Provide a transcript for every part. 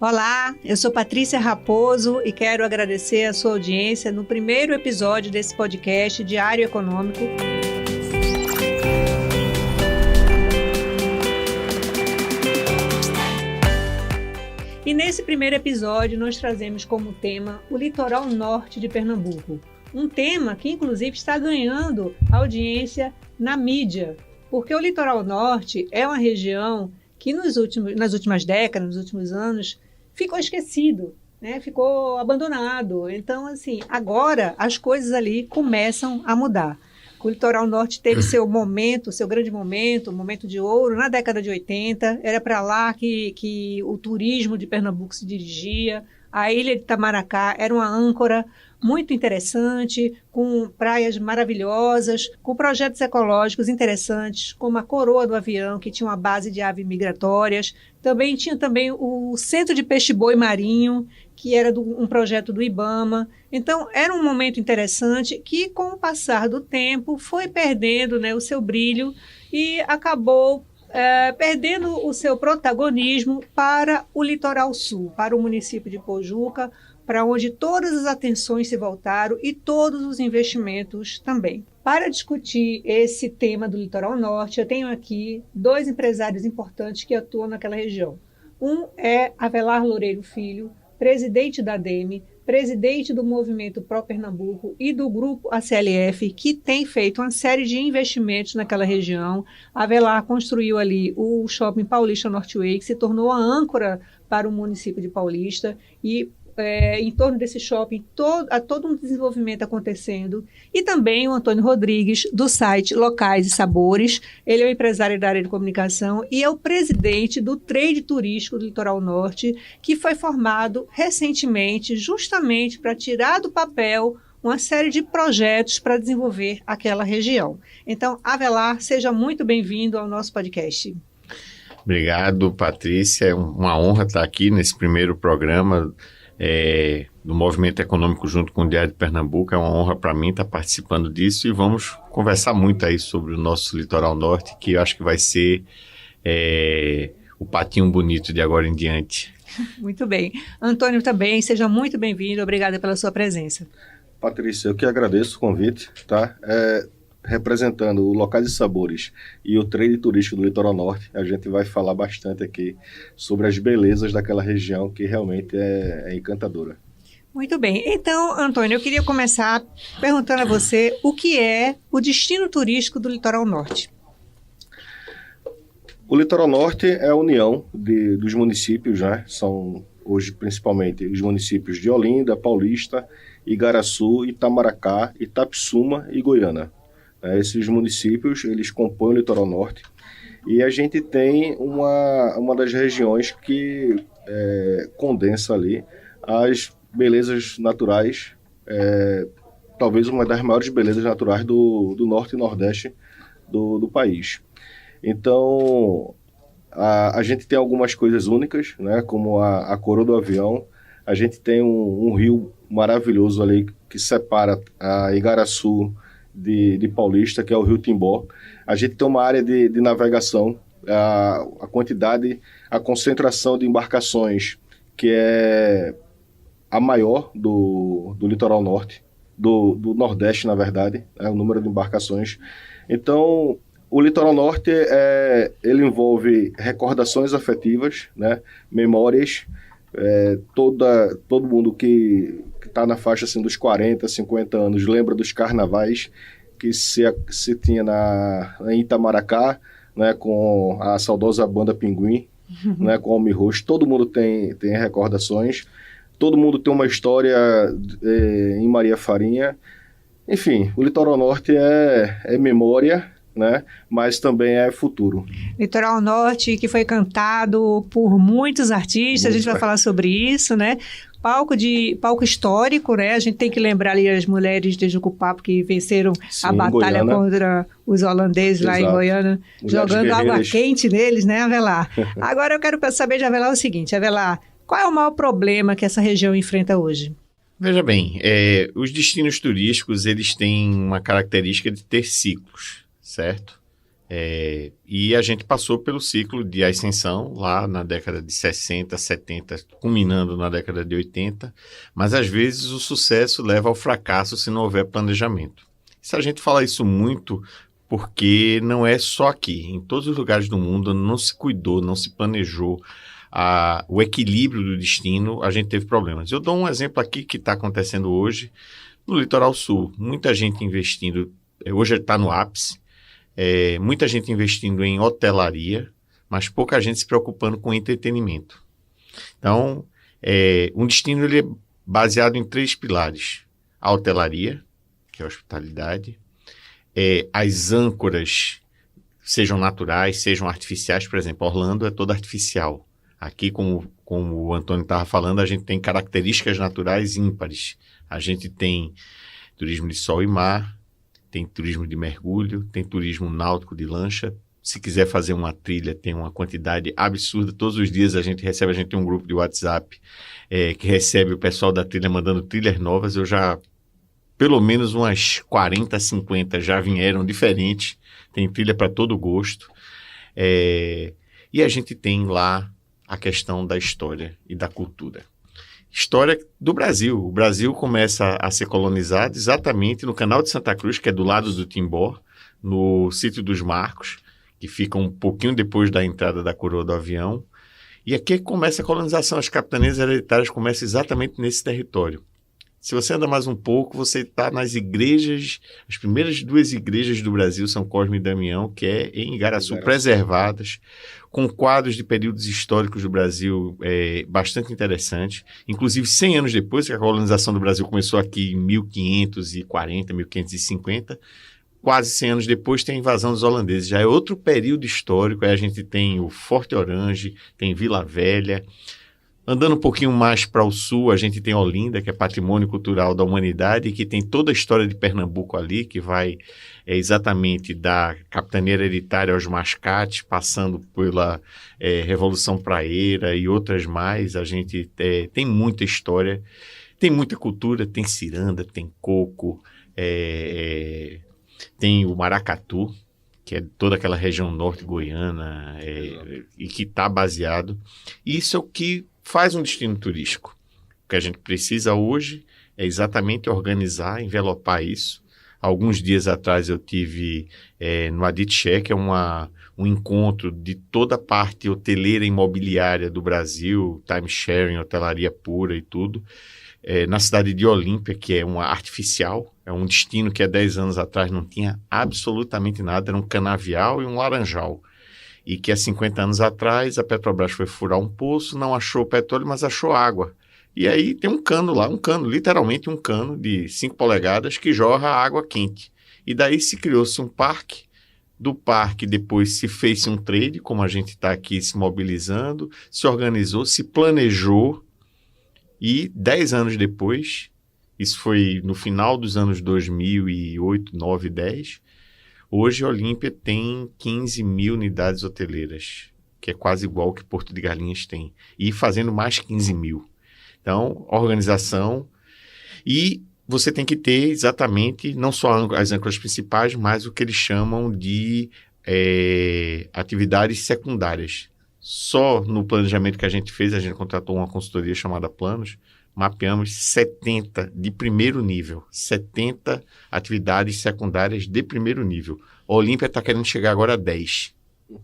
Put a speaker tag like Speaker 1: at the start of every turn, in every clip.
Speaker 1: Olá, eu sou Patrícia Raposo e quero agradecer a sua audiência no primeiro episódio desse podcast Diário Econômico. E nesse primeiro episódio nós trazemos como tema o litoral norte de Pernambuco. Um tema que inclusive está ganhando audiência na mídia, porque o litoral norte é uma região que nas últimas décadas, nos últimos anos, ficou esquecido, né? Ficou abandonado. Então, assim, agora as coisas ali começam a mudar. O litoral norte teve seu momento, seu grande momento, momento de ouro, na década de 80. Era para lá que o turismo de Pernambuco se dirigia. A ilha de Itamaracá era uma âncora muito interessante, com praias maravilhosas, com projetos ecológicos interessantes, como a Coroa do Avião, que tinha uma base de aves migratórias. Também tinha o Centro de Peixe-Boi Marinho, que era um projeto do IBAMA. Então, era um momento interessante que, com o passar do tempo, foi perdendo, né, o seu brilho e acabou perdendo o seu protagonismo para o litoral sul, para o município de Pojuca, para onde todas as atenções se voltaram e todos os investimentos também. Para discutir esse tema do litoral norte, eu tenho aqui dois empresários importantes que atuam naquela região. Um é Avelar Loureiro Filho, presidente da ADEME, presidente do Movimento Pro Pernambuco e do Grupo ACLF, que tem feito uma série de investimentos naquela região. Avelar construiu ali o Shopping Paulista Northway, que se tornou a âncora para o município de Paulista, e em torno desse shopping há todo um desenvolvimento acontecendo. E também o Antônio Rodrigues, do site Locais e Sabores. Ele é um empresário da área de comunicação e é o presidente do Trade Turístico do Litoral Norte, que foi formado recentemente justamente para tirar do papel uma série de projetos para desenvolver aquela região. Então, Avelar, seja muito bem-vindo ao nosso podcast.
Speaker 2: Obrigado, Patrícia. É uma honra estar aqui nesse primeiro programa do Movimento Econômico junto com o Diário de Pernambuco. É uma honra para mim estar participando disso e vamos conversar muito aí sobre o nosso litoral norte, que eu acho que vai ser o patinho bonito de agora em diante.
Speaker 1: Muito bem. Antônio também, seja muito bem-vindo, obrigada pela sua presença.
Speaker 3: Patrícia, eu que agradeço o convite, tá? Representando o Locais e Sabores e o Trade Turístico do Litoral Norte, a gente vai falar bastante aqui sobre as belezas daquela região que realmente é encantadora.
Speaker 1: Muito bem. Então, Antônio, eu queria começar perguntando a você o que é o destino turístico do Litoral Norte.
Speaker 3: O Litoral Norte é a união dos municípios, né? São hoje principalmente os municípios de Olinda, Paulista, Igaraçu, Itamaracá, Itapissuma e Goiânia. Esses municípios, eles compõem o litoral norte e a gente tem uma das regiões que condensa ali as belezas naturais, talvez uma das maiores belezas naturais do norte e nordeste do país. Então, a gente tem algumas coisas únicas, né, como a Coroa do Avião. A gente tem um rio maravilhoso ali que separa a Igaraçu de Paulista, que é o Rio Timbó. A gente tem uma área de navegação, a quantidade, a concentração de embarcações, que é a maior do litoral norte, do nordeste, na verdade, o número de embarcações. Então, o litoral norte, ele envolve recordações afetivas, né, memórias. Todo mundo que está na faixa assim, dos 40, 50 anos lembra dos carnavais que se tinha em Itamaracá, né, com a saudosa banda Pinguim, né, com o Almi Roxo. Todo mundo tem recordações, todo mundo tem uma história em Maria Farinha. Enfim, o litoral norte é memória, né? Mas também é futuro.
Speaker 1: Litoral Norte, que foi cantado por muitos artistas, a gente vai falar sobre isso, né? Palco histórico, né? A gente tem que lembrar ali as mulheres de Jucupapo que venceram a batalha Goiânia, contra os holandeses. Exato. Lá em Goiânia, jogando água quente neles, né, Avelar? Agora eu quero saber de Avelar o seguinte, Avelar, qual é o maior problema que essa região enfrenta hoje?
Speaker 2: Veja bem, os destinos turísticos, eles têm uma característica de ter ciclos, certo? E a gente passou pelo ciclo de ascensão lá na década de 60, 70, culminando na década de 80, mas às vezes o sucesso leva ao fracasso se não houver planejamento. Se a gente fala isso muito, porque não é só aqui, em todos os lugares do mundo não se cuidou, não se planejou o equilíbrio do destino, a gente teve problemas. Eu dou um exemplo aqui que está acontecendo hoje no Litoral Sul. Muita gente investindo, hoje está no ápice, muita gente investindo em hotelaria, mas pouca gente se preocupando com entretenimento. Então, um destino ele é baseado em 3 pilares. A hotelaria, que é a hospitalidade, as âncoras, sejam naturais, sejam artificiais. Por exemplo, Orlando é toda artificial. Aqui, como o Antônio estava falando, a gente tem características naturais ímpares. A gente tem turismo de sol e mar, tem turismo de mergulho, tem turismo náutico de lancha. Se quiser fazer uma trilha, tem uma quantidade absurda. Todos os dias a gente tem um grupo de WhatsApp que recebe o pessoal da trilha mandando trilhas novas. Pelo menos umas 40, 50 já vieram diferentes. Tem trilha para todo gosto. E a gente tem lá a questão da história e da cultura. História do Brasil. O Brasil começa a ser colonizado exatamente no Canal de Santa Cruz, que é do lado do Timbó, no Sítio dos Marcos, que fica um pouquinho depois da entrada da Coroa do Avião. E aqui começa a colonização. As capitanias hereditárias começam exatamente nesse território. Se você anda mais um pouco, você está nas igrejas, as primeiras 2 igrejas do Brasil, São Cosme e Damião, que é em Igaraçu, preservadas, com quadros de períodos históricos do Brasil bastante interessantes. Inclusive, 100 anos depois que a colonização do Brasil começou aqui em 1540, 1550, quase 100 anos depois tem a invasão dos holandeses. Já é outro período histórico, aí a gente tem o Forte Orange, tem Vila Velha. Andando um pouquinho mais para o sul, a gente tem Olinda, que é patrimônio cultural da humanidade, e que tem toda a história de Pernambuco ali, que vai exatamente da capitania hereditária aos mascates, passando pela Revolução Praeira e outras mais. A gente tem muita história, tem muita cultura, tem ciranda, tem coco, tem o maracatu, que é toda aquela região norte goiana, e que está baseado. Isso é o que faz um destino turístico. O que a gente precisa hoje é exatamente organizar, envelopar isso. Alguns dias atrás eu tive no Aditché, que é um encontro de toda a parte hoteleira e imobiliária do Brasil, timesharing, hotelaria pura e tudo, na cidade de Olímpia, que é uma artificial, é um destino que há 10 anos atrás não tinha absolutamente nada, era um canavial e um laranjal. E que há 50 anos atrás a Petrobras foi furar um poço, não achou petróleo, mas achou água. E aí tem um cano lá, literalmente um cano de 5 polegadas que jorra água quente. E daí se criou-se um parque, do parque depois se fez um trade, como a gente está aqui se mobilizando, se organizou, se planejou, e 10 anos depois, isso foi no final dos anos 2008, 9, 10, hoje a Olímpia tem 15 mil unidades hoteleiras, que é quase igual que Porto de Galinhas tem, e fazendo mais 15 mil. Então, organização, e você tem que ter exatamente, não só as âncoras principais, mas o que eles chamam de atividades secundárias. Só no planejamento que a gente fez, a gente contratou uma consultoria chamada Planos, mapeamos 70 de primeiro nível, 70 atividades secundárias de primeiro nível. A Olímpia está querendo chegar agora a 10.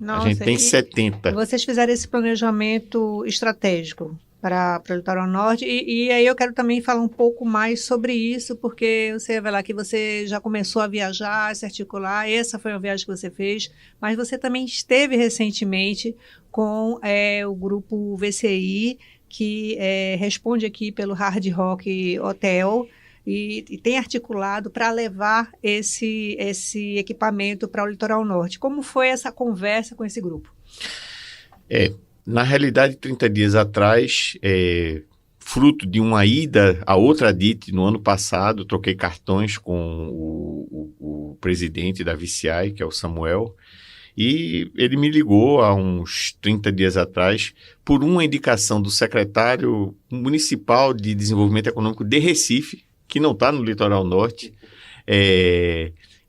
Speaker 1: Nossa,
Speaker 2: a gente tem 70.
Speaker 1: Vocês fizeram esse planejamento estratégico para o Litoral Norte, e aí eu quero também falar um pouco mais sobre isso, porque você vai lá que você já começou a viajar, a se articular, essa foi uma viagem que você fez, mas você também esteve recentemente com o grupo VCI, que responde aqui pelo Hard Rock Hotel, e tem articulado para levar esse equipamento para o Litoral Norte. Como foi essa conversa com esse grupo?
Speaker 2: Na realidade, 30 dias atrás, fruto de uma ida a outra ADIT no ano passado, troquei cartões com o presidente da VCI, que é o Samuel, e ele me ligou há uns 30 dias atrás por uma indicação do secretário municipal de desenvolvimento econômico de Recife, que não está no Litoral Norte,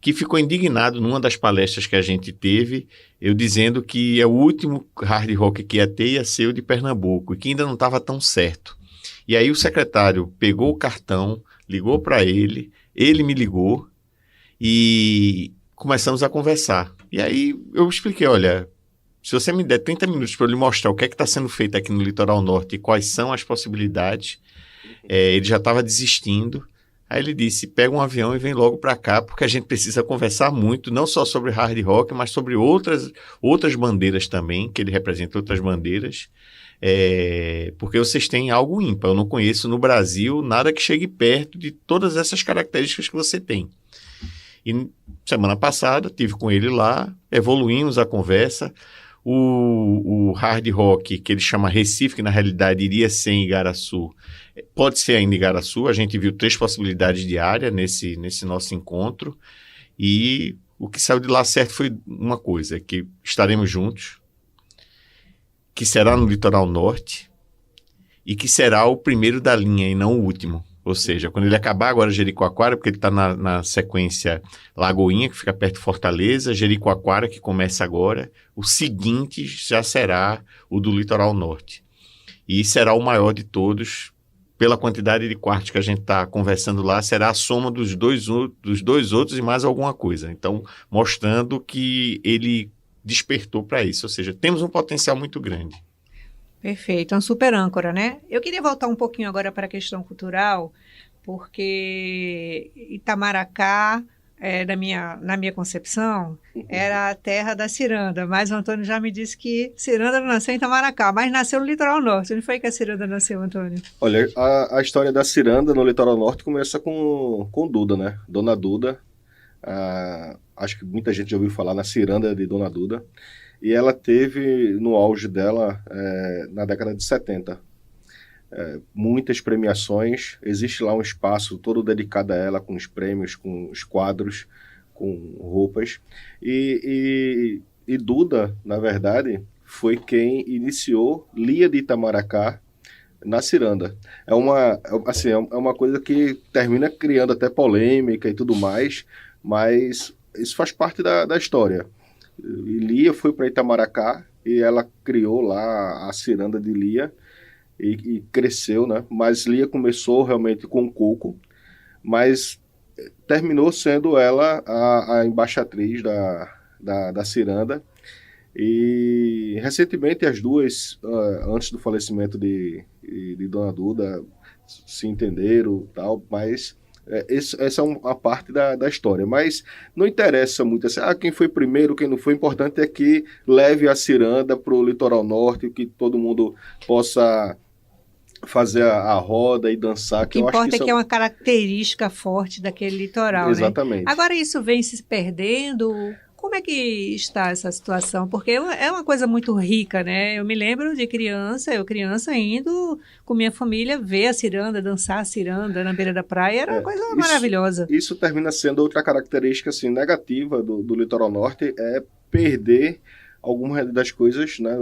Speaker 2: que ficou indignado numa das palestras que a gente teve, eu dizendo que é o último hard rock que ia ser o de Pernambuco, e que ainda não estava tão certo. E aí o secretário pegou o cartão, ligou para ele me ligou e começamos a conversar. E aí eu expliquei, olha, se você me der 30 minutos para eu lhe mostrar o que é que está sendo feito aqui no Litoral Norte e quais são as possibilidades, ele já estava desistindo. Aí ele disse, pega um avião e vem logo para cá, porque a gente precisa conversar muito, não só sobre hard rock, mas sobre outras bandeiras também, que ele representa outras bandeiras, porque vocês têm algo ímpar. Eu não conheço no Brasil nada que chegue perto de todas essas características que você tem. E semana passada, tive com ele lá, evoluímos a conversa. O hard rock, que ele chama Recife, que na realidade iria ser em Igaraçu, pode ser ainda em Igaraçu. A gente viu 3 possibilidades de área nesse nosso encontro, e o que saiu de lá certo foi uma coisa, que estaremos juntos, que será no Litoral Norte e que será o primeiro da linha e não o último. Ou seja, quando ele acabar agora Jericoacoara, porque ele está na sequência Lagoinha, que fica perto de Fortaleza, Jericoacoara, que começa agora, o seguinte já será o do Litoral Norte. E será o maior de todos, pela quantidade de quartos que a gente está conversando lá, será a soma dos dois outros e mais alguma coisa. Então, mostrando que ele despertou para isso. Ou seja, temos um potencial muito grande.
Speaker 1: Perfeito, é um super âncora, né? Eu queria voltar um pouquinho agora para a questão cultural, porque Itamaracá, na minha concepção, era a terra da ciranda, mas o Antônio já me disse que ciranda não nasceu em Itamaracá, mas nasceu no Litoral Norte. Onde foi que a ciranda nasceu, Antônio?
Speaker 3: Olha, a história da ciranda no Litoral Norte começa com Duda, né? Dona Duda, acho que muita gente já ouviu falar na ciranda de Dona Duda, e ela teve no auge dela na década de 70. Muitas premiações, existe lá um espaço todo dedicado a ela, com os prêmios, com os quadros, com roupas. E Duda, na verdade, foi quem iniciou Lia de Itamaracá na ciranda. É uma coisa que termina criando até polêmica e tudo mais, mas isso faz parte da história. E Lia foi para Itamaracá e ela criou lá a ciranda de Lia e cresceu, né? Mas Lia começou realmente com coco, mas terminou sendo ela a embaixatriz da ciranda. E recentemente as duas, antes do falecimento de Dona Duda, se entenderam, tal, mas essa é uma parte da história, mas não interessa muito assim, quem foi primeiro, quem não foi. O importante é que leve a ciranda para o Litoral Norte, que todo mundo possa fazer a roda e dançar.
Speaker 1: O que importa é que é uma característica forte daquele litoral,
Speaker 3: exatamente,
Speaker 1: né? Agora isso vem se perdendo. Como é que está essa situação? Porque é uma coisa muito rica, né? Eu me lembro de criança indo com minha família ver a ciranda, dançar a ciranda na beira da praia, era uma coisa maravilhosa.
Speaker 3: Isso termina sendo outra característica assim, negativa do Litoral Norte, é perder algumas das coisas, né,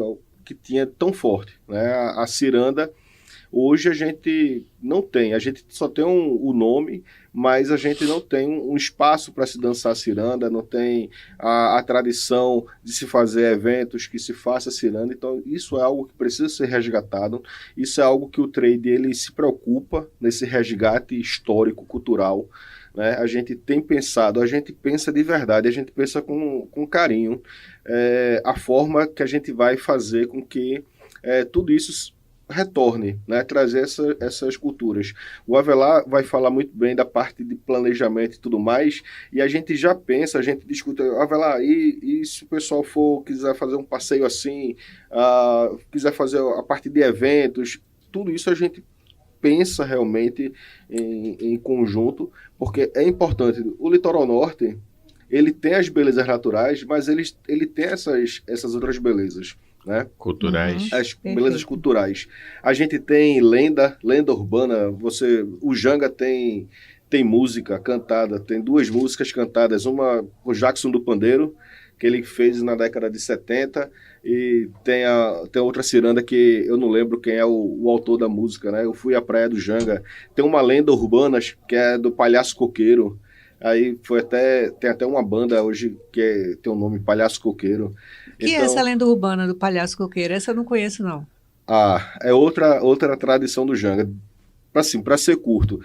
Speaker 3: que tinha tão forte, né? A ciranda, hoje a gente não tem, a gente só tem o nome, mas a gente não tem um espaço para se dançar ciranda, não tem a tradição de se fazer eventos que se faça ciranda. Então isso é algo que precisa ser resgatado, isso é algo que o trade ele se preocupa nesse resgate histórico, cultural, né? A gente tem pensado, a gente pensa de verdade, a gente pensa com carinho a forma que a gente vai fazer com que tudo isso retorne, né? Trazer essas culturas. O Avelar vai falar muito bem da parte de planejamento e tudo mais, e a gente já pensa, a gente discute, Avelar, e se o pessoal quiser fazer um passeio assim, quiser fazer a parte de eventos, tudo isso a gente pensa realmente em conjunto, porque é importante. O Litoral Norte, ele tem as belezas naturais, mas ele tem essas outras belezas, né?
Speaker 2: Culturais.
Speaker 3: As belezas culturais. A gente tem lenda urbana. O Janga tem música cantada, tem 2 músicas cantadas, uma o Jackson do Pandeiro, que ele fez na década de 70, e tem outra ciranda que eu não lembro quem é o autor da música, né? Eu fui à Praia do Janga. Tem uma lenda urbana que é do Palhaço Coqueiro, Aí tem até uma banda hoje que tem o nome Palhaço Coqueiro.
Speaker 1: Que é essa lenda urbana do Palhaço Coqueiro? Essa eu não conheço, não.
Speaker 3: É outra tradição do Janga. Assim, para ser curto.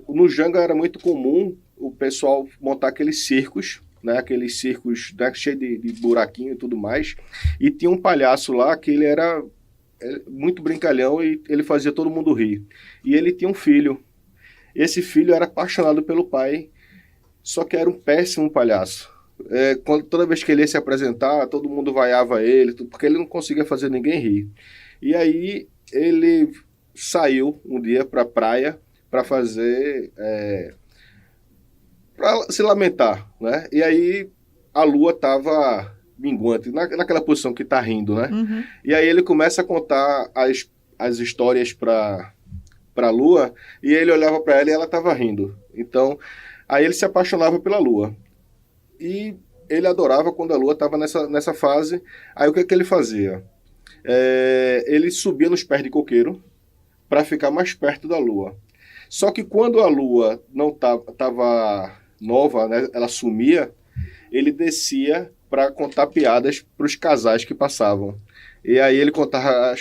Speaker 3: No Janga era muito comum o pessoal montar aqueles circos, né? Aqueles circos, né, cheio de buraquinho e tudo mais. E tinha um palhaço lá que ele era muito brincalhão e ele fazia todo mundo rir. E ele tinha um filho. Esse filho era apaixonado pelo pai, só que era um péssimo palhaço. Toda vez que ele ia se apresentar, todo mundo vaiava ele, porque ele não conseguia fazer ninguém rir. E aí ele saiu um dia para a praia para fazer... para se lamentar, né? E aí a lua estava minguante, naquela posição que está rindo, né?
Speaker 1: Uhum.
Speaker 3: E aí ele começa a contar as histórias para a lua, e ele olhava para ela e ela estava rindo. Então, aí ele se apaixonava pela lua. E ele adorava quando a lua estava nessa fase. Aí o que ele fazia? Ele subia nos pés de coqueiro para ficar mais perto da lua. Só que quando a lua não estava nova, né, ela sumia, ele descia para contar piadas para os casais que passavam. E aí ele contava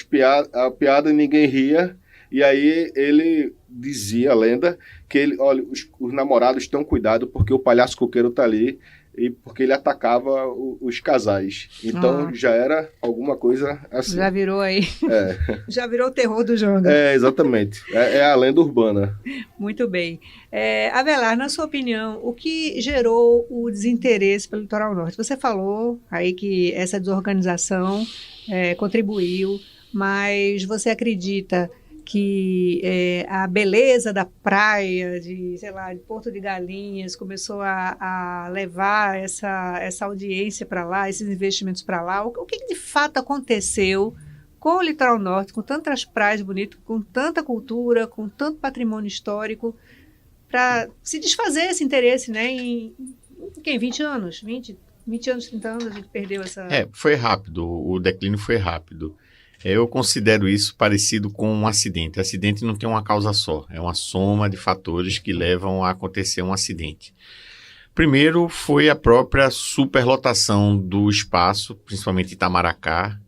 Speaker 3: a piada e ninguém ria. E aí ele dizia, a lenda, que olha, os namorados tenham cuidado porque o palhaço coqueiro está ali, e porque ele atacava os casais. Então já era alguma coisa assim.
Speaker 1: Já virou aí. Já virou o terror do Janga.
Speaker 3: Exatamente. É a lenda urbana.
Speaker 1: Muito bem. Avelar, na sua opinião, o que gerou o desinteresse pelo Litoral Norte? Você falou aí que essa desorganização contribuiu, mas você acredita que a beleza da praia, de Porto de Galinhas, começou a levar essa audiência para lá, esses investimentos para lá? O que de fato aconteceu com o Litoral Norte, com tantas praias bonitas, com tanta cultura, com tanto patrimônio histórico, para se desfazer esse interesse, né? Em 20 anos? 20 anos, 30 anos, a gente perdeu essa...
Speaker 2: Foi rápido, o declínio foi rápido. Eu considero isso parecido com um acidente. Acidente não tem uma causa só, é uma soma de fatores que levam a acontecer um acidente. Primeiro foi a própria superlotação do espaço, principalmente Itamaracá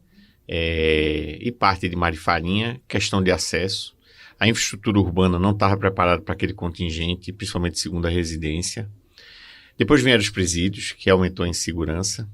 Speaker 2: e parte de Marifarinha, questão de acesso. A infraestrutura urbana não estava preparada para aquele contingente, principalmente segunda residência. Depois vieram os presídios, que aumentou a insegurança.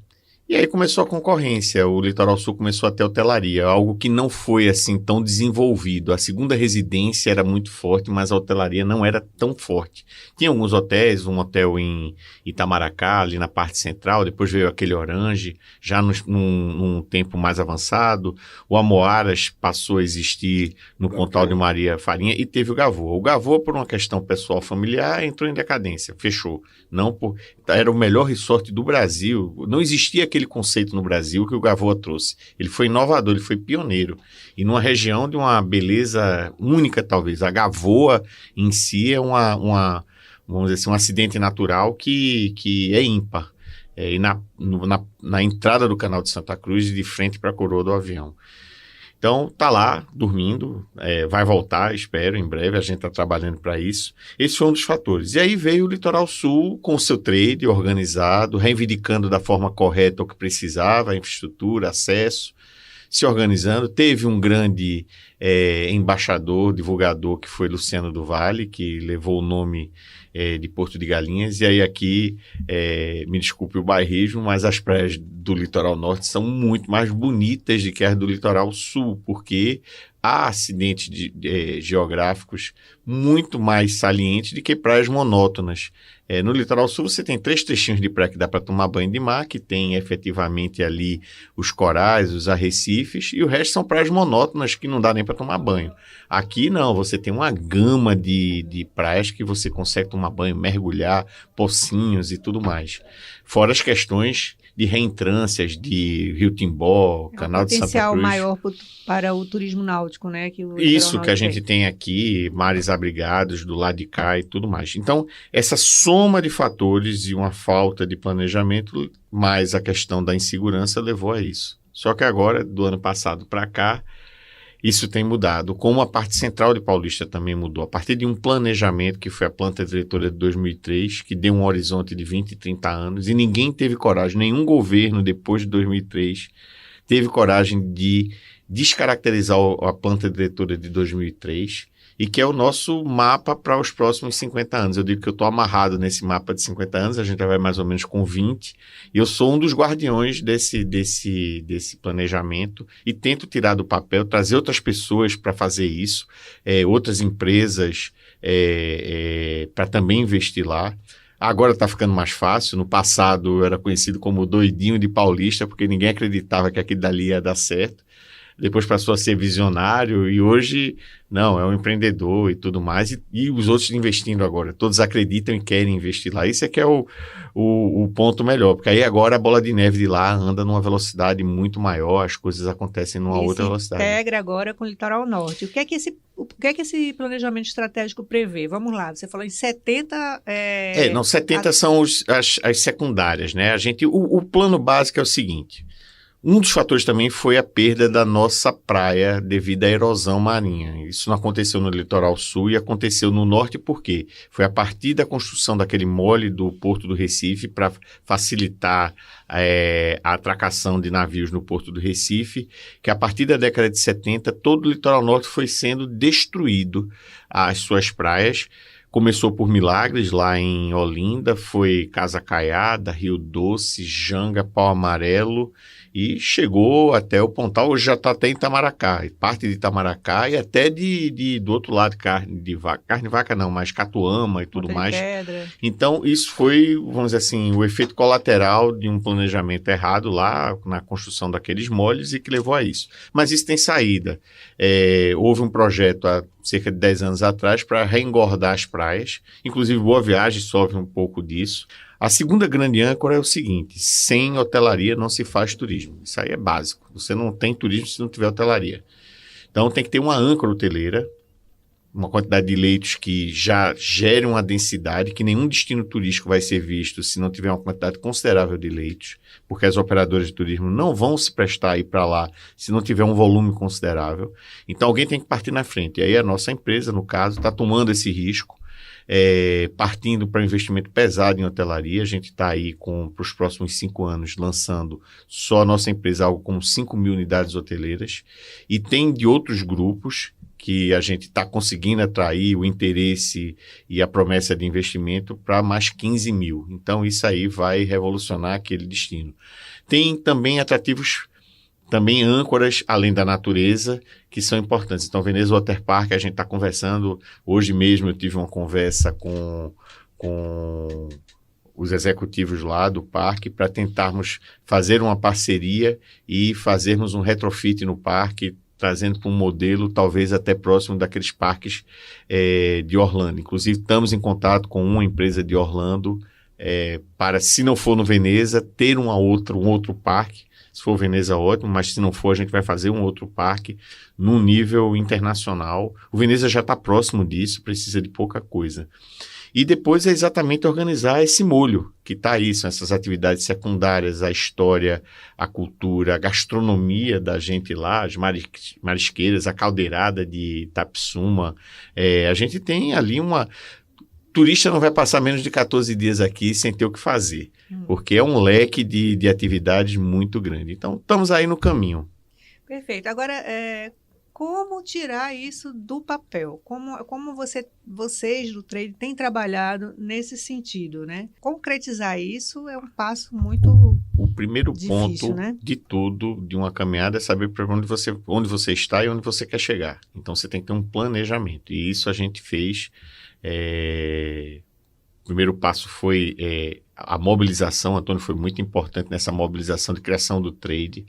Speaker 2: E aí começou a concorrência, o Litoral Sul começou a ter hotelaria, algo que não foi assim tão desenvolvido. A segunda residência era muito forte, mas a hotelaria não era tão forte. Tinha alguns hotéis, um hotel em Itamaracá, ali na parte central, depois veio aquele Orange, já num tempo mais avançado. O Amoaras passou a existir no Pontal de Maria Farinha e teve o Gavoa. O Gavoa, por uma questão pessoal familiar, entrou em decadência, fechou. Era o melhor resort do Brasil, não existia aquele conceito no Brasil que o Gavoa trouxe. Ele foi inovador, ele foi pioneiro. E numa região de uma beleza única, talvez. A Gavoa em si é vamos dizer assim, um acidente natural que é ímpar. E na entrada do Canal de Santa Cruz, de frente para a coroa do avião. Então, tá lá, dormindo, vai voltar, espero, em breve, a gente está trabalhando para isso. Esse foi um dos fatores. E aí veio o Litoral Sul com o seu trade organizado, reivindicando da forma correta o que precisava, infraestrutura, acesso, se organizando. Teve um grande embaixador, divulgador, que foi Luciano do Vale, que levou o nome de Porto de Galinhas. E aí aqui, me desculpe o bairrismo, mas as praias do Litoral Norte são muito mais bonitas do que as do Litoral Sul, porque há acidentes geográficos muito mais salientes do que praias monótonas. No Litoral Sul você tem 3 trechinhos de praia que dá para tomar banho de mar, que tem efetivamente ali os corais, os arrecifes, e o resto são praias monótonas que não dá nem para tomar banho. Aqui não, você tem uma gama de praias que você consegue tomar banho, mergulhar, pocinhos e tudo mais. Fora as questões de reentrâncias de Rio Timbó, Canal de Santa Cruz.
Speaker 1: Potencial maior para o turismo náutico, né?
Speaker 2: Isso que a gente tem aqui, mares abrigados do lado de cá e tudo mais. Então, essa soma de fatores e uma falta de planejamento, mais a questão da insegurança, levou a isso. Só que agora, do ano passado para cá, Isso tem mudado, como a parte central de Paulista também mudou. A partir de um planejamento, que foi a planta diretora de 2003, que deu um horizonte de 20 e 30 anos, e ninguém teve coragem, nenhum governo depois de 2003 teve coragem de descaracterizar a planta diretora de 2003, e que é o nosso mapa para os próximos 50 anos. Eu digo que eu estou amarrado nesse mapa de 50 anos, a gente vai mais ou menos com 20, e eu sou um dos guardiões desse planejamento, e tento tirar do papel, trazer outras pessoas para fazer isso, outras empresas para também investir lá. Agora está ficando mais fácil. No passado eu era conhecido como o doidinho de Paulista, porque ninguém acreditava que aquilo dali ia dar certo. Depois passou a ser visionário e hoje, não, é um empreendedor e tudo mais. E os outros investindo agora. Todos acreditam e querem investir lá. Isso é que é o ponto melhor, porque aí agora a bola de neve de lá anda numa velocidade muito maior, as coisas acontecem numa outra velocidade.
Speaker 1: Integra agora com o Litoral Norte. O que é que esse planejamento estratégico prevê? Vamos lá, você falou em 70...
Speaker 2: 70 são as secundárias, né? O plano básico é o seguinte: um dos fatores também foi a perda da nossa praia devido à erosão marinha. Isso não aconteceu no litoral sul e aconteceu no norte por quê? Foi a partir da construção daquele mole do Porto do Recife para facilitar a atracação de navios no Porto do Recife, que a partir da década de 70 todo o litoral norte foi sendo destruído, as suas praias. Começou por Milagres, lá em Olinda, foi Casa Caiada, Rio Doce, Janga, Pau Amarelo, e chegou até o Pontal. Hoje já está até em Itamaracá, parte de Itamaracá e até do outro lado, carne de vaca não, mas Catuama e tudo mais.
Speaker 1: Pedra.
Speaker 2: Então isso foi, vamos dizer assim, o efeito colateral de um planejamento errado lá na construção daqueles molhos e que levou a isso. Mas isso tem saída. Houve um projeto há cerca de 10 anos atrás para reengordar as praias, inclusive Boa Viagem sofre um pouco disso. A segunda grande âncora é o seguinte: sem hotelaria não se faz turismo. Isso aí é básico. Você não tem turismo se não tiver hotelaria. Então tem que ter uma âncora hoteleira, uma quantidade de leitos que já gere uma densidade, que nenhum destino turístico vai ser visto se não tiver uma quantidade considerável de leitos, porque as operadoras de turismo não vão se prestar a ir para lá se não tiver um volume considerável. Então alguém tem que partir na frente. E aí a nossa empresa, no caso, está tomando esse risco, partindo para um investimento pesado em hotelaria. A gente está aí para os próximos 5 anos lançando só a nossa empresa algo como 5 mil unidades hoteleiras, e tem de outros grupos que a gente está conseguindo atrair o interesse e a promessa de investimento para mais 15 mil. Então isso aí vai revolucionar aquele destino. Tem também atrativos, também âncoras, além da natureza, que são importantes. Então, Veneza Water Park, a gente está conversando, hoje mesmo eu tive uma conversa com os executivos lá do parque para tentarmos fazer uma parceria e fazermos um retrofit no parque, trazendo para um modelo talvez até próximo daqueles parques de Orlando. Inclusive, estamos em contato com uma empresa de Orlando para, se não for no Veneza, ter um outro parque. Se for Veneza, ótimo, mas se não for, a gente vai fazer um outro parque num nível internacional. O Veneza já está próximo disso, precisa de pouca coisa. E depois é exatamente organizar esse molho que está aí, são essas atividades secundárias, a história, a cultura, a gastronomia da gente lá, as marisqueiras, a caldeirada de Itapissuma. A gente tem ali turista não vai passar menos de 14 dias aqui sem ter o que fazer, porque é um leque de atividades muito grande. Então, estamos aí no caminho.
Speaker 1: Perfeito. Agora, como tirar isso do papel? Como vocês do trade têm trabalhado nesse sentido, né? Concretizar isso é um passo muito
Speaker 2: O primeiro
Speaker 1: difícil,
Speaker 2: ponto,
Speaker 1: né?
Speaker 2: de tudo, de uma caminhada, é saber para onde você está e onde você quer chegar. Então, você tem que ter um planejamento. E isso a gente fez. O primeiro passo foi a mobilização. Antônio foi muito importante nessa mobilização de criação do trade.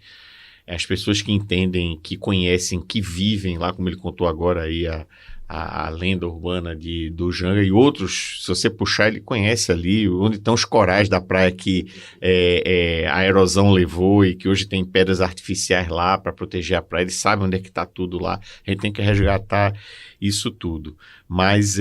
Speaker 2: As pessoas que entendem, que conhecem, que vivem lá, como ele contou agora aí, a lenda urbana do Janga e outros, se você puxar, ele conhece ali onde estão os corais da praia que a erosão levou e que hoje tem pedras artificiais lá para proteger a praia. Eles sabem onde é que está tudo lá. A gente tem que resgatar isso tudo. Mas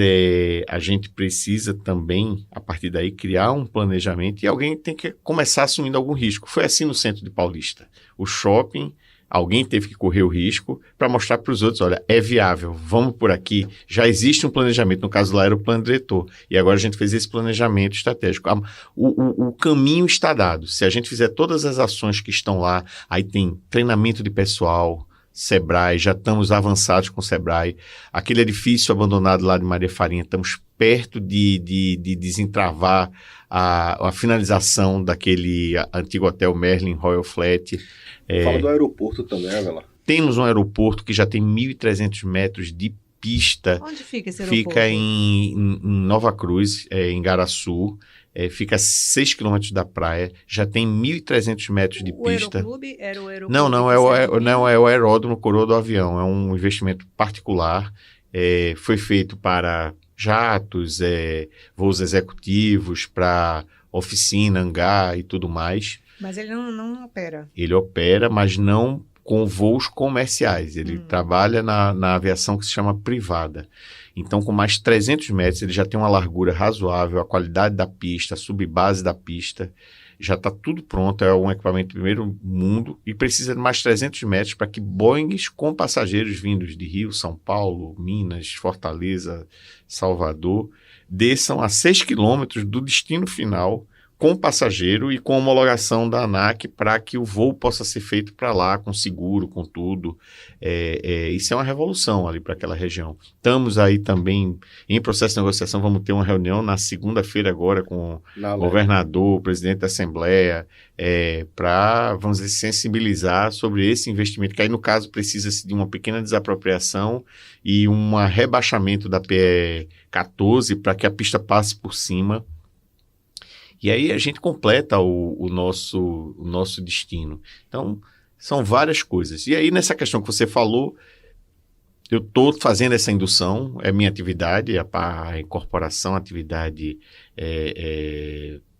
Speaker 2: a gente precisa também, a partir daí, criar um planejamento e alguém tem que começar assumindo algum risco. Foi assim no centro de Paulista. O shopping Alguém teve que correr o risco para mostrar para os outros, olha, é viável, vamos por aqui. Já existe um planejamento, no caso lá era o plano diretor, e agora a gente fez esse planejamento estratégico. O caminho está dado. Se a gente fizer todas as ações que estão lá, aí tem treinamento de pessoal, Sebrae, já estamos avançados com o Sebrae. Aquele edifício abandonado lá de Maria Farinha, estamos perto de desentravar a finalização daquele antigo hotel Merlin Royal Flat.
Speaker 3: Fala do aeroporto também, Avelar.
Speaker 2: Temos um aeroporto que já tem 1.300 metros de pista.
Speaker 1: Onde fica esse aeroporto?
Speaker 2: Fica em Nova Cruz, em Garaçu. Fica a 6 quilômetros da praia. Já tem 1.300 metros de pista.
Speaker 1: O Aeroclube era o aeroporto?
Speaker 2: Não, é o aeródromo Coroa do Avião. É um investimento particular. Foi feito para jatos, voos executivos, para oficina, hangar e tudo mais.
Speaker 1: Mas ele não opera.
Speaker 2: Ele opera, mas não com voos comerciais. Ele trabalha na aviação que se chama privada. Então, com mais 300 metros, ele já tem uma largura razoável, a qualidade da pista, a subbase da pista, já está tudo pronto, é um equipamento de primeiro mundo e precisa de mais 300 metros para que Boeings com passageiros vindos de Rio, São Paulo, Minas, Fortaleza, Salvador, desçam a 6 quilômetros do destino final com passageiro e com homologação da ANAC para que o voo possa ser feito para lá, com seguro, com tudo. Isso é uma revolução ali para aquela região. Estamos aí também em processo de negociação, vamos ter uma reunião na segunda-feira agora com o governador, o presidente da Assembleia, para, vamos dizer, sensibilizar sobre esse investimento, que aí no caso precisa-se de uma pequena desapropriação e um rebaixamento da PE 14 para que a pista passe por cima. E aí a gente completa o nosso destino. Então, são várias coisas. E aí, nessa questão que você falou, eu estou fazendo essa indução, é minha atividade, a incorporação, a atividade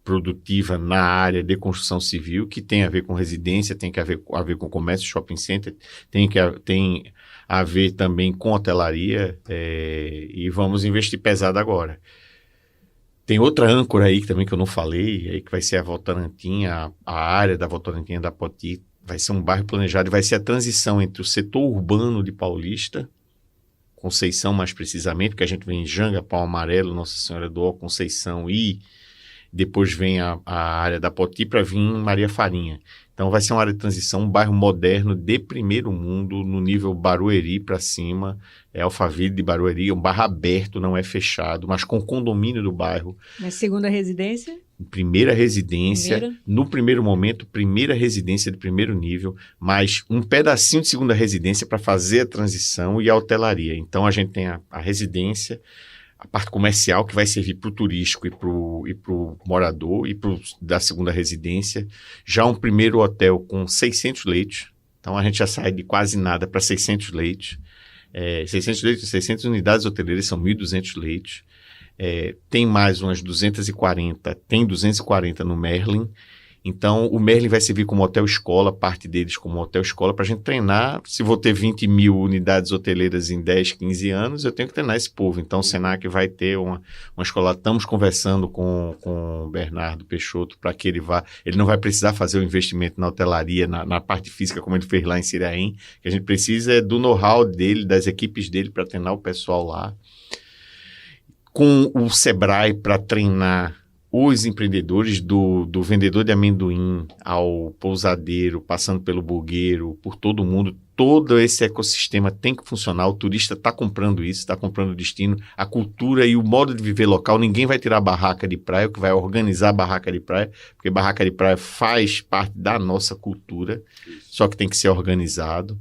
Speaker 2: produtiva na área de construção civil, que tem a ver com residência, tem a ver com comércio, shopping center, tem a ver também com hotelaria, e vamos investir pesado agora. Tem outra âncora aí também que eu não falei, aí que vai ser a Votorantim, a área da Votorantim da Poti, vai ser um bairro planejado e vai ser a transição entre o setor urbano de Paulista, Conceição mais precisamente, porque a gente vem em Janga, Pau Amarelo, Nossa Senhora do Ó, Conceição e depois vem a área da Poti para vir em Maria Farinha. Então vai ser uma área de transição, um bairro moderno de primeiro mundo, no nível Barueri para cima, Alphaville de Barueri, um bairro aberto, não é fechado, mas com condomínio do bairro.
Speaker 1: Mas segunda residência?
Speaker 2: Primeira residência, no primeiro momento, primeira residência de primeiro nível, mais um pedacinho de segunda residência para fazer a transição e a hotelaria. Então a gente tem a residência, a parte comercial que vai servir para o turístico e para o morador e da segunda residência. Já um primeiro hotel com 600 leitos. Então, a gente já sai de quase nada para 600 leitos. 600 unidades hoteleiras são 1.200 leitos. Tem mais umas 240. Tem 240 no Merlin. Então, o Merlin vai servir como hotel-escola, parte deles como hotel-escola, para a gente treinar. Se vou ter 20 mil unidades hoteleiras em 10, 15 anos, eu tenho que treinar esse povo. Então, o Senac vai ter uma escola. Estamos conversando com o Bernardo Peixoto para que ele vá. Ele não vai precisar fazer o investimento na hotelaria, na parte física, como ele fez lá em Siraém. Que a gente precisa do know-how dele, das equipes dele, para treinar o pessoal lá. Com o Sebrae para treinar os empreendedores, do vendedor de amendoim ao pousadeiro, passando pelo burgueiro, por todo mundo, todo esse ecossistema tem que funcionar. O turista está comprando isso, está comprando o destino, a cultura e o modo de viver local. Ninguém vai tirar a barraca de praia, o que vai organizar a barraca de praia, porque barraca de praia faz parte da nossa cultura, só que tem que ser organizado.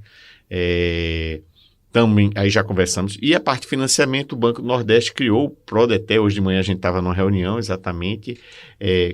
Speaker 2: Também, aí já conversamos. E a parte de financiamento, o Banco do Nordeste criou o Prodeté. Hoje de manhã a gente estava numa reunião, exatamente,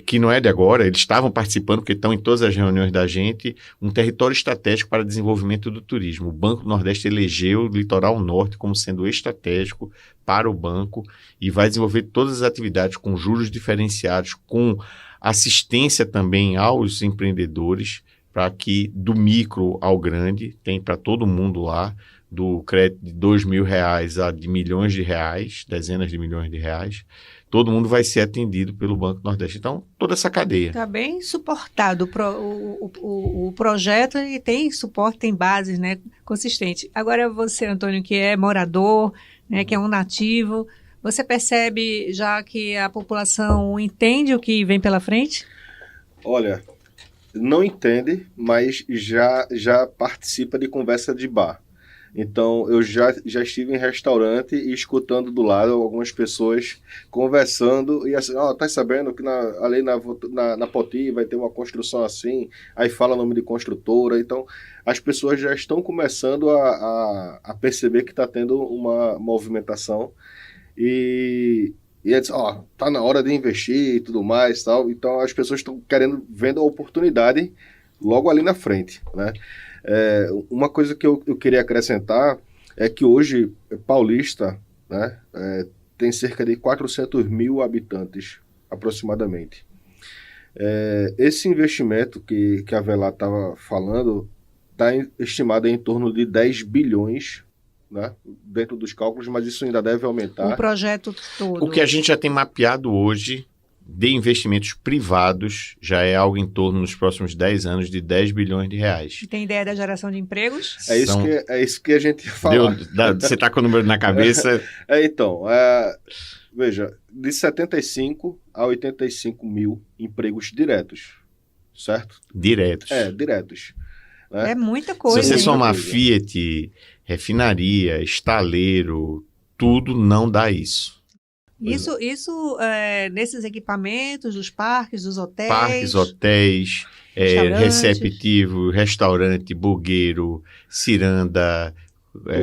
Speaker 2: que não é de agora, eles estavam participando, porque estão em todas as reuniões da gente, um território estratégico para desenvolvimento do turismo. O Banco do Nordeste elegeu o Litoral Norte como sendo estratégico para o banco e vai desenvolver todas as atividades com juros diferenciados, com assistência também aos empreendedores, para que do micro ao grande, tem para todo mundo lá, do crédito de R$2.000 a de milhões de reais, dezenas de milhões de reais, todo mundo vai ser atendido pelo Banco do Nordeste. Então, toda essa cadeia.
Speaker 1: Está bem suportado o projeto e tem suporte, tem bases, né, consistente. Agora você, Antônio, que é morador, né, que é um nativo, você percebe já que a população entende o que vem pela frente?
Speaker 3: Olha, não entende, mas já participa de conversa de bar. Então, eu já estive em restaurante e escutando do lado algumas pessoas conversando e assim, tá sabendo que ali na Poti vai ter uma construção assim, aí fala o nome de construtora. Então, as pessoas já estão começando a perceber que está tendo uma movimentação e eles, tá na hora de investir e tudo mais, tal. Então, as pessoas estão vendo a oportunidade logo ali na frente, né? Uma coisa que eu queria acrescentar é que hoje Paulista, né, tem cerca de 400 mil habitantes, aproximadamente. Esse investimento que a Avelar estava falando está estimado em torno de 10 bilhões, né, dentro dos cálculos, mas isso ainda deve aumentar.
Speaker 1: O projeto todo.
Speaker 2: O que a gente já tem mapeado hoje de investimentos privados já é algo em torno, nos próximos 10 anos, de 10 bilhões de reais.
Speaker 1: Tem ideia da geração de empregos?
Speaker 3: É isso que a gente ia falar.
Speaker 2: Você está com o número na cabeça?
Speaker 3: Então, veja, de 75 a 85 mil empregos diretos, certo?
Speaker 2: Diretos.
Speaker 3: Diretos. Né?
Speaker 1: É muita coisa.
Speaker 2: Se você
Speaker 1: hein?
Speaker 2: somar Fiat, refinaria, estaleiro, tudo não dá isso.
Speaker 1: Isso nesses equipamentos, dos parques, dos hotéis.
Speaker 2: Parques, hotéis, receptivo, restaurante, bugueiro, ciranda,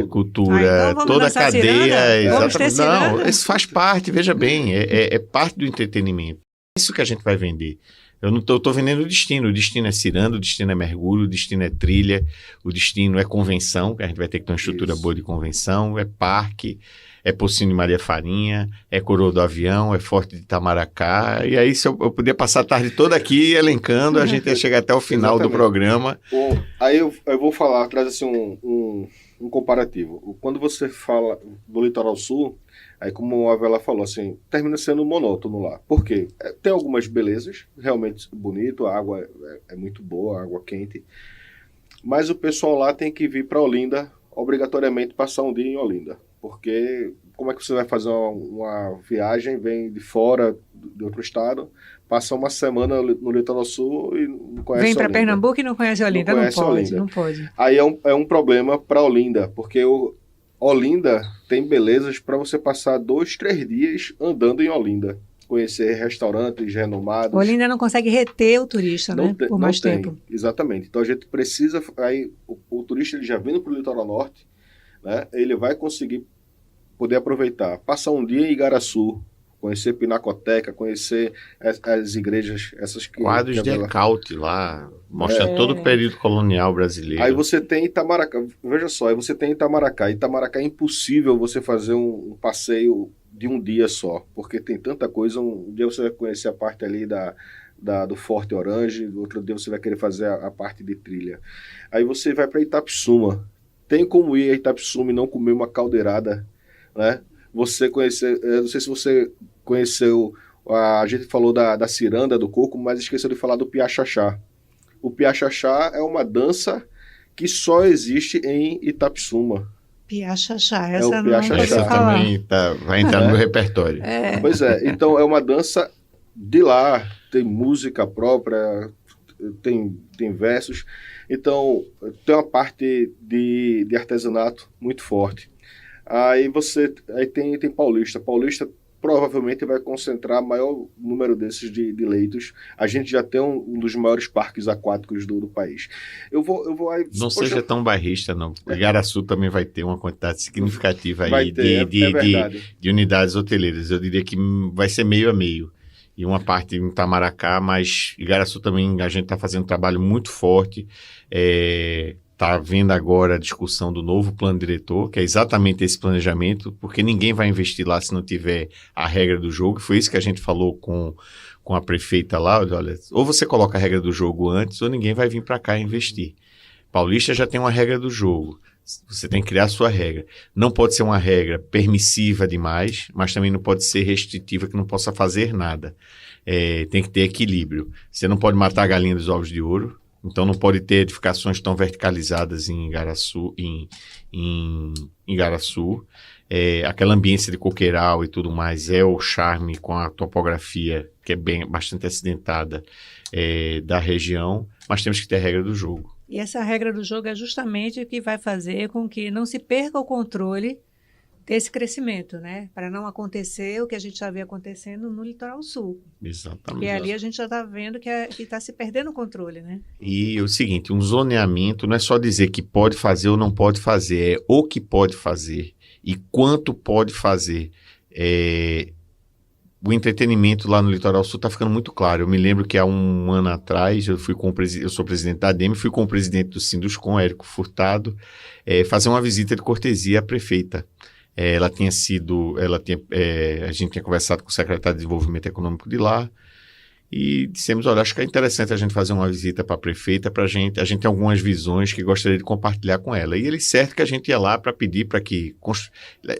Speaker 2: cultura,
Speaker 1: então
Speaker 2: toda a cadeia.
Speaker 1: Vamos ter ciranda?
Speaker 2: Não, isso faz parte, veja bem, é parte do entretenimento. É isso que a gente vai vender. Eu não estou vendendo o destino é ciranda, o destino é mergulho, o destino é trilha, o destino é convenção, que a gente vai ter que ter uma estrutura boa de convenção, é parque, é Pocinho de Maria Farinha, é Coroa do Avião, é Forte de Itamaracá, e aí se eu podia passar a tarde toda aqui elencando, a gente ia chegar até o final do programa.
Speaker 3: Bom, aí eu vou falar, traz assim um comparativo. Quando você fala do Litoral Sul, aí como a Avelar falou, assim, termina sendo monótono lá. Por quê? Tem algumas belezas, realmente bonito, a água é muito boa, a água quente, mas o pessoal lá tem que vir para Olinda, obrigatoriamente passar um dia em Olinda. Porque como é que você vai fazer uma viagem, vem de fora, de outro estado, passa uma semana no Litoral Sul e não conhece
Speaker 1: Vem para
Speaker 3: Olinda.
Speaker 1: Pernambuco e não conhece Olinda, não pode.
Speaker 3: Aí é um problema para Olinda, porque Olinda tem belezas para você passar 2, 3 dias andando em Olinda. Conhecer restaurantes renomados.
Speaker 1: Olinda não consegue reter o turista, né? Por mais tempo.
Speaker 3: Exatamente. Então a gente precisa... Aí o turista ele já vindo para o Litoral Norte, né, ele vai conseguir poder aproveitar, passar um dia em Igaraçu, conhecer Pinacoteca, conhecer as igrejas, essas que...
Speaker 2: Quadros de Ecaute lá, mostrando todo o período colonial brasileiro.
Speaker 3: Aí você tem Itamaracá, veja só, aí você tem Itamaracá. Itamaracá é impossível você fazer um passeio de um dia só, porque tem tanta coisa. Um dia você vai conhecer a parte ali do Forte Orange, outro dia você vai querer fazer a parte de trilha. Aí você vai para Itapissuma. Tem como ir a Itapissuma e não comer uma caldeirada, né? Você conhecer, não sei se você conheceu, a gente falou da ciranda, do coco, mas esqueceu de falar do piaxaxá. O piaxaxá é uma dança que só existe em Itapissuma.
Speaker 1: Piaxaxá, essa
Speaker 2: também vai entrar no meu repertório.
Speaker 3: Pois é, então é uma dança de lá, tem música própria, tem versos. Então, tem uma parte de artesanato muito forte. Aí tem Paulista. Paulista provavelmente vai concentrar maior número desses de leitos. A gente já tem um dos maiores parques aquáticos do país. Eu vou aí,
Speaker 2: não seja tão bairrista, não. Igaraçu também vai ter uma quantidade significativa aí de unidades hoteleiras. Eu diria que vai ser meio a meio. E uma parte em Itamaracá, mas Igaraçu também a gente está fazendo um trabalho muito forte. Está vendo agora a discussão do novo plano diretor, que é exatamente esse planejamento, porque ninguém vai investir lá se não tiver a regra do jogo. Foi isso que a gente falou com a prefeita lá. Olha, ou você coloca a regra do jogo antes, ou ninguém vai vir para cá investir. Paulista já tem uma regra do jogo. Você tem que criar a sua regra. Não pode ser uma regra permissiva demais, mas também não pode ser restritiva, que não possa fazer nada. Tem que ter equilíbrio. Você não pode matar a galinha dos ovos de ouro, então não pode ter edificações tão verticalizadas em Igaraçu. Em Igaraçu. Aquela ambiência de coqueiral e tudo mais é o charme com a topografia, que é bastante acidentada da região, mas temos que ter a regra do jogo.
Speaker 1: E essa regra do jogo é justamente o que vai fazer com que não se perca o controle desse crescimento, né? Para não acontecer o que a gente já vê acontecendo no litoral sul.
Speaker 2: Exatamente.
Speaker 1: E ali a gente já está vendo que está se perdendo o controle, né?
Speaker 2: E o seguinte, um zoneamento não é só dizer que pode fazer ou não pode fazer, é o que pode fazer e quanto pode fazer. O entretenimento lá no Litoral Sul está ficando muito claro. Eu me lembro que há um ano atrás, eu sou presidente da ADEME, fui com o presidente do Sinduscom, Érico Furtado, fazer uma visita de cortesia à prefeita. A gente tinha conversado com o secretário de Desenvolvimento Econômico de lá e dissemos, olha, acho que é interessante a gente fazer uma visita para a prefeita, a gente tem algumas visões que gostaria de compartilhar com ela. E ele certo que a gente ia lá para pedir para que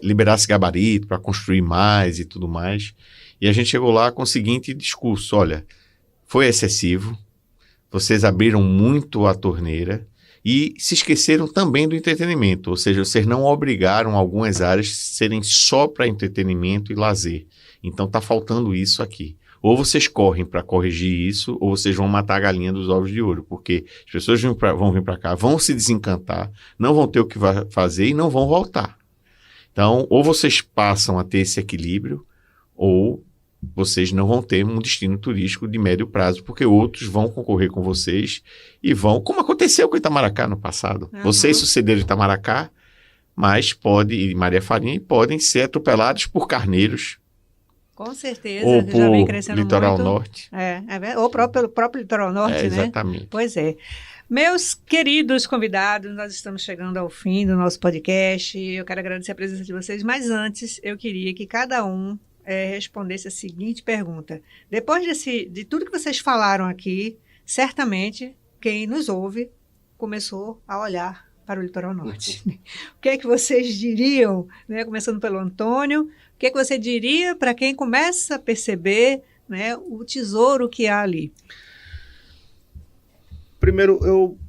Speaker 2: liberasse gabarito, para construir mais e tudo mais. E a gente chegou lá com o seguinte discurso, olha, foi excessivo, vocês abriram muito a torneira e se esqueceram também do entretenimento, ou seja, vocês não obrigaram algumas áreas a serem só para entretenimento e lazer. Então está faltando isso aqui. Ou vocês correm para corrigir isso, ou vocês vão matar a galinha dos ovos de ouro, porque as pessoas vão vir para cá, vão se desencantar, não vão ter o que fazer e não vão voltar. Então, ou vocês passam a ter esse equilíbrio, ou vocês não vão ter um destino turístico de médio prazo, porque outros vão concorrer com vocês e vão, como aconteceu com Itamaracá no passado. Uhum. Vocês sucederam Itamaracá, mas e Maria Farinha podem ser atropelados por carneiros.
Speaker 1: Com certeza,
Speaker 2: ou
Speaker 1: já vem crescendo
Speaker 2: litoral
Speaker 1: muito.
Speaker 2: Norte.
Speaker 1: Ou pelo próprio litoral norte, né?
Speaker 2: Exatamente.
Speaker 1: Pois é. Meus queridos convidados, nós estamos chegando ao fim do nosso podcast. Eu quero agradecer a presença de vocês, mas antes eu queria que cada um respondesse a seguinte pergunta. Depois de tudo que vocês falaram aqui, certamente quem nos ouve começou a olhar para o litoral norte. O que é que vocês diriam, né? Começando pelo Antônio, o que é que você diria para quem começa a perceber, né, o tesouro que há ali?
Speaker 3: Primeiro,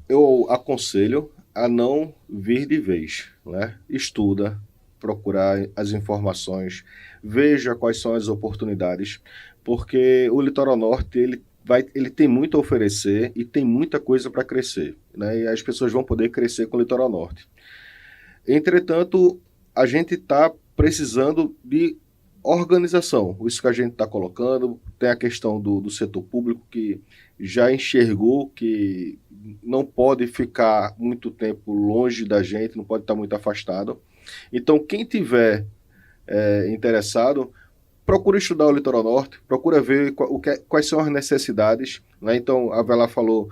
Speaker 3: eu aconselho a não vir de vez, né? Estuda, procurar as informações, veja quais são as oportunidades, porque o litoral norte ele tem muito a oferecer e tem muita coisa para crescer, né? E as pessoas vão poder crescer com o litoral norte. Entretanto, a gente está precisando de organização. Isso que a gente está colocando, tem a questão do setor público que já enxergou que não pode ficar muito tempo longe da gente, não pode estar muito afastado. Então, quem tiver interessado, procura estudar o litoral norte, procura ver quais são as necessidades, né? Então, a Vela falou,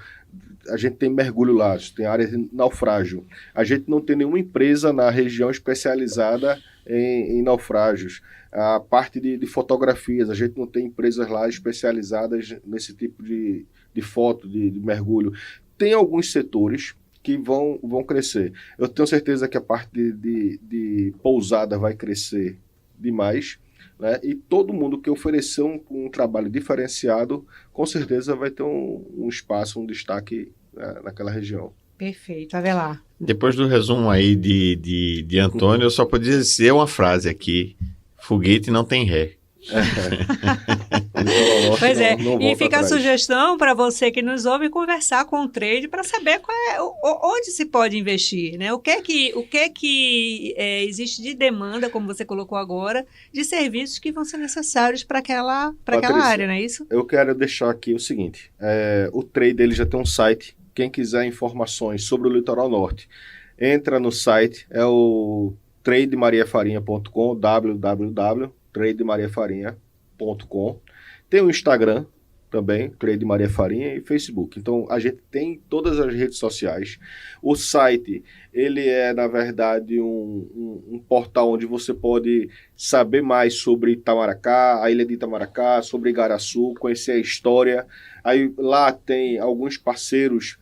Speaker 3: a gente tem mergulho lá, tem área de naufrágio. A gente não tem nenhuma empresa na região especializada em naufrágios. A parte de fotografias, a gente não tem empresas lá especializadas nesse tipo de foto, de mergulho. Tem alguns setores que vão crescer. Eu tenho certeza que a parte de pousada vai crescer demais, né? E todo mundo que oferecer um trabalho diferenciado, com certeza vai ter um espaço, um destaque, né, naquela região.
Speaker 1: Perfeito, Avelar.
Speaker 2: Depois do resumo aí de Antônio, eu só podia dizer uma frase aqui: foguete não tem ré.
Speaker 1: Pois é, e fica a sugestão para você que nos ouve conversar com o trade para saber onde se pode investir, né? O que é que existe de demanda, como você colocou agora, de serviços que vão ser necessários para aquela área, não é isso?
Speaker 3: Eu quero deixar aqui o seguinte, o trade ele já tem um site, quem quiser informações sobre o litoral norte, entra no site, é o trademariafarinha.com, www.trademariafarinha.com. Tem o Instagram também, Trade Maria Farinha, e Facebook. Então, a gente tem todas as redes sociais. O site, ele é, na verdade, um portal onde você pode saber mais sobre Itamaracá, a ilha de Itamaracá, sobre Igaraçu, conhecer a história. Aí, lá tem alguns parceiros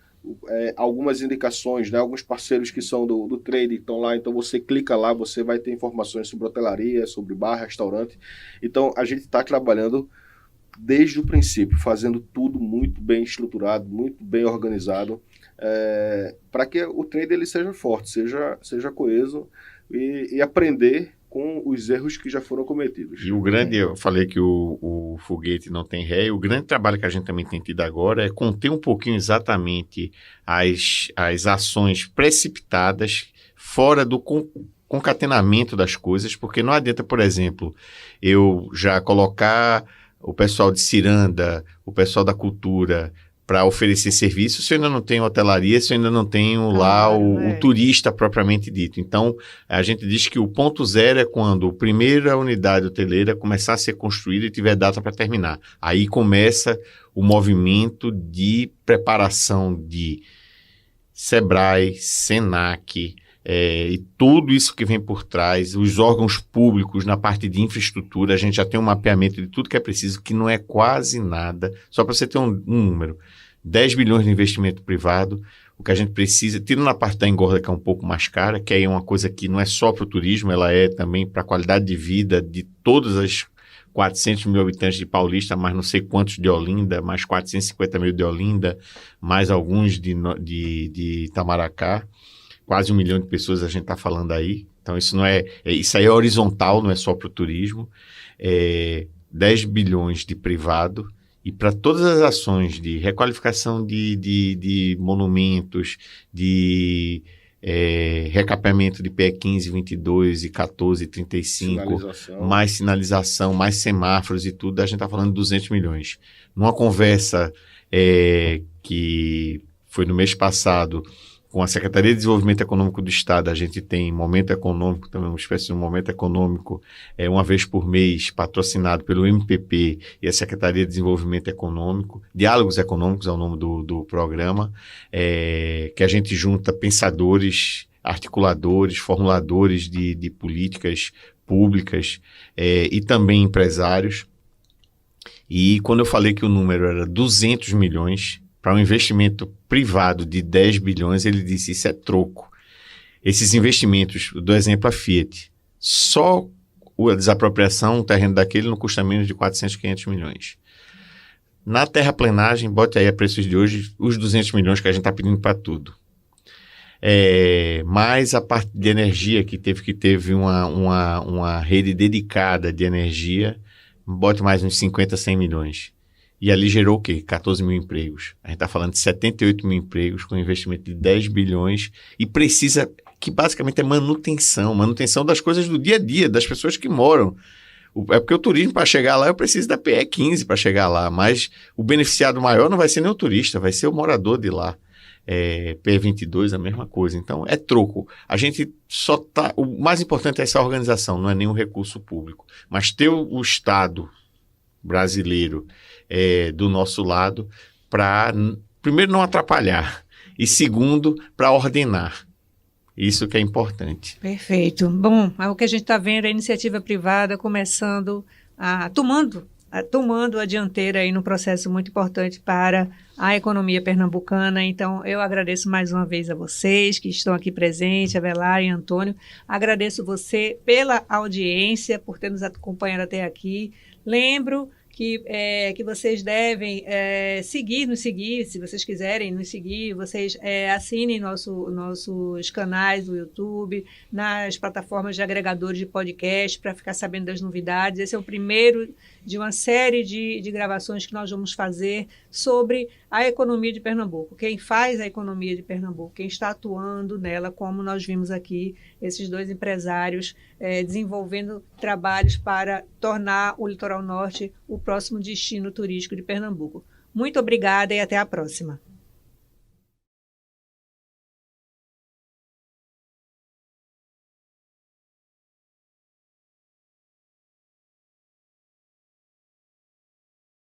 Speaker 3: algumas indicações, né? Alguns parceiros que são do trade estão lá, então você clica lá, você vai ter informações sobre hotelaria, sobre bar, restaurante. Então a gente está trabalhando desde o princípio, fazendo tudo muito bem estruturado, muito bem organizado, para que o trade ele seja forte, seja coeso e aprender com os erros que já foram cometidos.
Speaker 2: E eu falei que o foguete não tem ré, e o grande trabalho que a gente também tem tido agora é conter um pouquinho exatamente as ações precipitadas fora do concatenamento das coisas, porque não adianta, por exemplo, eu já colocar o pessoal de ciranda, o pessoal da cultura para oferecer serviço, se eu ainda não tenho hotelaria, se eu ainda não tenho lá o turista propriamente dito. Então, a gente diz que o ponto zero é quando a primeira unidade hoteleira começar a ser construída e tiver data para terminar. Aí começa o movimento de preparação de Sebrae, Senac, e tudo isso que vem por trás, os órgãos públicos na parte de infraestrutura, a gente já tem um mapeamento de tudo que é preciso, que não é quase nada. Só para você ter um número, 10 bilhões de investimento privado, o que a gente precisa, tirando a parte da engorda que é um pouco mais cara, que aí é uma coisa que não é só para o turismo, ela é também para a qualidade de vida de todas as 400 mil habitantes de Paulista, mais não sei quantos de Olinda, mais 450 mil de Olinda, mais alguns de Itamaracá. Quase 1 milhão de pessoas a gente está falando aí. Então, isso aí é horizontal, não é só para o turismo. 10 bilhões de privado. E para todas as ações de requalificação de monumentos, de recapeamento de PE 15, 22 e 14, 35, mais sinalização, mais semáforos e tudo, a gente está falando de 200 milhões. Numa conversa que foi no mês passado, com a Secretaria de Desenvolvimento Econômico do Estado, a gente tem Momento Econômico, também uma espécie de um Momento Econômico, uma vez por mês, patrocinado pelo MPP e a Secretaria de Desenvolvimento Econômico. Diálogos Econômicos é o nome do programa, que a gente junta pensadores, articuladores, formuladores de políticas públicas e também empresários. E quando eu falei que o número era 200 milhões, para um investimento privado de 10 bilhões, ele disse, isso é troco. Esses investimentos, do exemplo a Fiat, só a desapropriação, um terreno daquele não custa menos de 400, 500 milhões. Na terraplenagem, bote aí a preços de hoje, os 200 milhões que a gente está pedindo para tudo. Mais a parte de energia, que teve uma rede dedicada de energia, bote mais uns 50, 100 milhões. E ali gerou o quê? 14 mil empregos. A gente está falando de 78 mil empregos com investimento de 10 bilhões e precisa, que basicamente é manutenção das coisas do dia a dia, das pessoas que moram. É porque o turismo, para chegar lá, eu preciso da PE 15 para chegar lá, mas o beneficiado maior não vai ser nem o turista, vai ser o morador de lá. PE 22, a mesma coisa. Então, é troco. A gente só tá... O mais importante é essa organização, não é nenhum recurso público. Mas ter o Estado brasileiro do nosso lado para, primeiro, não atrapalhar e, segundo, para ordenar. Isso que é importante.
Speaker 1: Perfeito. Bom, o que a gente está vendo é a iniciativa privada começando tomando a dianteira aí num processo muito importante para a economia pernambucana. Então, eu agradeço mais uma vez a vocês que estão aqui presentes, Avelar e Antônio. Agradeço você pela audiência, por ter nos acompanhado até aqui. Lembro que vocês devem nos seguir, se vocês quiserem nos seguir, vocês assinem nossos canais do YouTube, nas plataformas de agregadores de podcast, para ficar sabendo das novidades. Esse é o primeiro de uma série de gravações que nós vamos fazer sobre a economia de Pernambuco. Quem faz a economia de Pernambuco, quem está atuando nela, como nós vimos aqui, esses dois empresários desenvolvendo trabalhos para tornar o Litoral Norte o próximo destino turístico de Pernambuco. Muito obrigada e até a próxima.